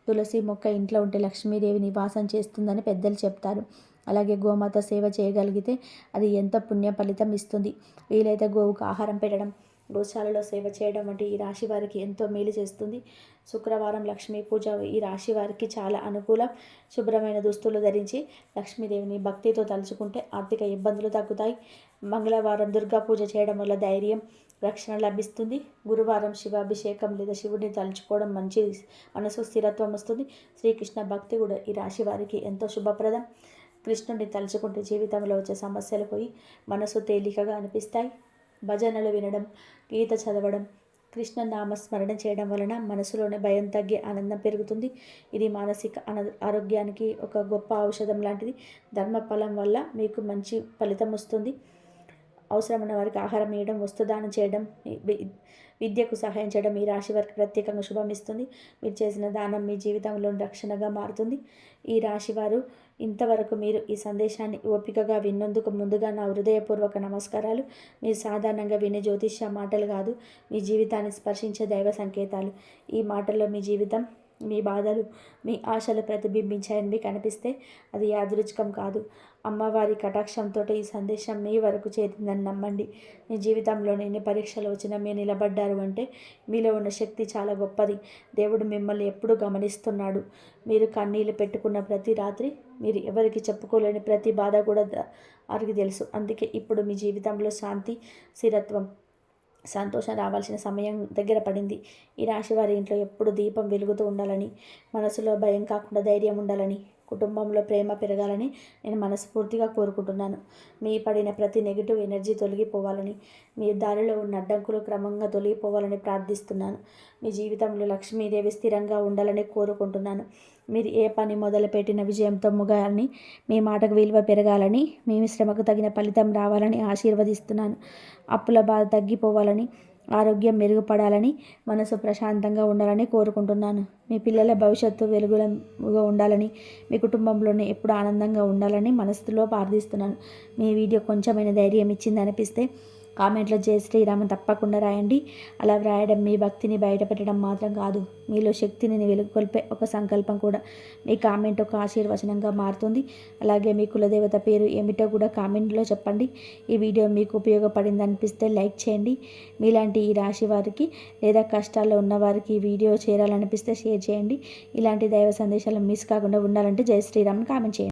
తులసి మొక్క ఇంట్లో ఉంటే లక్ష్మీదేవి నివాసం చేస్తుందని పెద్దలు చెప్తారు. అలాగే గోమాత సేవ చేయగలిగితే అది ఎంత పుణ్య ఫలితం ఇస్తుంది. వీలైతే గోవుకు ఆహారం పెట్టడం, గోశాలలో సేవ చేయడం వంటి ఈ రాశి వారికి ఎంతో మేలు చేస్తుంది. శుక్రవారం లక్ష్మీ పూజ ఈ రాశి వారికి చాలా అనుకూలం. శుభ్రమైన దుస్తులు ధరించి లక్ష్మీదేవిని భక్తితో తలుచుకుంటే ఆర్థిక ఇబ్బందులు తగ్గుతాయి. మంగళవారం దుర్గా పూజ చేయడం వల్ల ధైర్యం, రక్షణ లభిస్తుంది. గురువారం శివాభిషేకం లేదా శివుడిని తలుచుకోవడం మనసు స్థిరత్వం వస్తుంది. శ్రీకృష్ణ భక్తి కూడా ఈ రాశి వారికి ఎంతో శుభప్రదం. కృష్ణుడిని తలుచుకుంటే జీవితంలో వచ్చే సమస్యలు పోయి మనసు తేలికగా అనిపిస్తాయి. భజనలు వినడం, గీత చదవడం, కృష్ణ నామస్మరణ చేయడం వలన మనసులోని భయం తగ్గి ఆనందం పెరుగుతుంది. ఇది మానసిక ఆరోగ్యానికి ఒక గొప్ప ఔషధం లాంటిది. ధర్మఫలం వల్ల మీకు మంచి ఫలితం వస్తుంది. అవసరమైన వారికి ఆహారం ఇవ్వడం, వస్తుదానం చేయడం, విద్యకు సహాయం చేయడం ఈ రాశి వారికి ప్రత్యేకంగా శుభం ఇస్తుంది. మీరు చేసిన దానం మీ జీవితంలో రక్షణగా మారుతుంది. ఈ రాశి వారు ఇంతవరకు మీరు ఈ సందేశాన్ని ఓపికగా విన్నందుకు ముందుగా నా హృదయపూర్వక నమస్కారాలు. మీరు సాధారణంగా వినే జ్యోతిష్య మాటలు కాదు, మీ జీవితాన్ని స్పర్శించే దైవ సంకేతాలు. ఈ మాటల్లో మీ జీవితం, మీ బాధలు, మీ ఆశలు ప్రతిబింబించాయని మీకు అనిపిస్తే అది యాదృచ్ఛికం కాదు. అమ్మవారి కటాక్షంతో ఈ సందేశం మీ వరకు చేరిందని నమ్మండి. మీ జీవితంలో ఎన్ని పరీక్షలు వచ్చినా మీరు నిలబడ్డారు అంటే మీలో ఉన్న శక్తి చాలా గొప్పది. దేవుడు మిమ్మల్ని ఎప్పుడూ గమనిస్తున్నాడు. మీరు కన్నీళ్ళు పెట్టుకున్న ప్రతి రాత్రి, మీరు ఎవరికి చెప్పుకోలేని ప్రతి బాధ కూడా వారికి తెలుసు. అందుకే ఇప్పుడు మీ జీవితంలో శాంతి, స్థిరత్వం, సంతోషం రావాల్సిన సమయం దగ్గర పడింది. ఈ రాశి వారి ఇంట్లో ఎప్పుడు దీపం వెలుగుతూ ఉండాలని, మనసులో భయం కాకుండా ధైర్యం ఉండాలని, కుటుంబంలో ప్రేమ పెరగాలని నేను మనస్ఫూర్తిగా కోరుకుంటున్నాను. మీ పడిన ప్రతి నెగిటివ్ ఎనర్జీ తొలగిపోవాలని, మీ దారిలో ఉన్న అడ్డంకులు క్రమంగా తొలగిపోవాలని ప్రార్థిస్తున్నాను. మీ జీవితంలో లక్ష్మీదేవి స్థిరంగా ఉండాలని కోరుకుంటున్నాను. మీరు ఏ పని మొదలుపెట్టిన విజయంతో ముగాలని, మీ మాటకు విలువ పెరగాలని, మీ శ్రమకు తగిన ఫలితం రావాలని ఆశీర్వదిస్తున్నాను. అప్పుల బాధ తగ్గిపోవాలని, ఆరోగ్యం మెరుగుపడాలని, మనసు ప్రశాంతంగా ఉండాలని కోరుకుంటున్నాను. మీ పిల్లల భవిష్యత్తు వెలుగుగా ఉండాలని, మీ కుటుంబంలోనే ఎప్పుడు ఆనందంగా ఉండాలని మనసులో ప్రార్థిస్తున్నాను. మీ వీడియో కొంచెమైనా ధైర్యం ఇచ్చింది అనిపిస్తే కామెంట్లో జై శ్రీరామ్ తప్పకుండా రాయండి. అలా వ్రాయడం మీ భక్తిని బయటపెట్టడం మాత్రం కాదు, మీలో శక్తిని వెలుగొల్పే ఒక సంకల్పం కూడా. మీ కామెంట్ ఒక ఆశీర్వచనంగా మారుతుంది. అలాగే మీ కులదేవత పేరు ఏమిటో కూడా కామెంట్లో చెప్పండి. ఈ వీడియో మీకు ఉపయోగపడింది అనిపిస్తే లైక్ చేయండి. మీలాంటి ఈ రాశి వారికి లేదా కష్టాల్లో ఉన్నవారికి ఈ వీడియో చేరాలనిపిస్తే షేర్ చేయండి. ఇలాంటి దైవ సందేశాలు మిస్ కాకుండా ఉండాలంటే జై శ్రీరామ్ని కామెంట్ చేయండి.